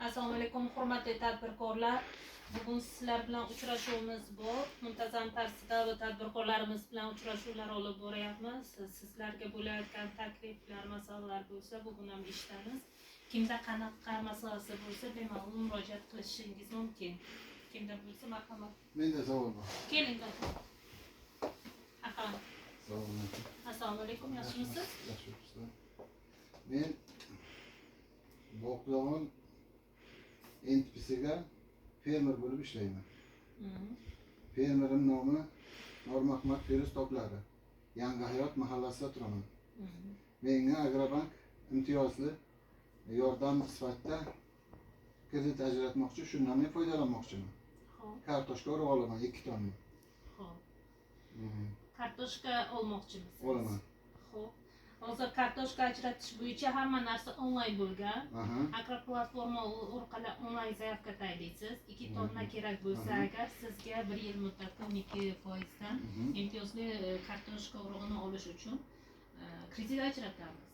Assalomu alaykum hurmatli tadbirkorlar. Bugun sizlar bilan uchrashuvimiz bor. Muntazam tarzda tadbirkorlarimiz bilan uchrashuvlar olib boryapmiz. Sizlarga bo'layotgan takliflar, masalalar bo'lsa, bugun ham eshitamiz. Kimda qanaqa masalasi bo'lsa, bemalol murojaat qilishingiz mumkin. Kimda bo'lsa, marhamat. Menda savol bor. Keling, aka. Assalomu alaykum, yaxshimisiz? Yaxshimisiz. Men Bog'don NPSga fermer bo'lib ishlayman. Fermerim nomi Nurmahmad Feruz Toplari. Yangi hayot mahallasida turaman. Menga Agrobank imtiyozli yordam sifatida kredit ajratmoqchi, shundan men foydalanmoqchiman. Kartoshka urib olaman 2 tonna. Xo'p. Kartoshka olmoqchimisiz? Olaman. Xo'p. Hozir kartoshka ajratish bo'yicha hamma narsa onlayn bo'lgan. Agroplatforma orqali onlayn zaявка tayinlaysiz. 2 tonna kerak bo'lsa agar sizga 1 yil muddatda 12% dan imtiyozli kartoshka urug'ini olish uchun kredit ajratamiz.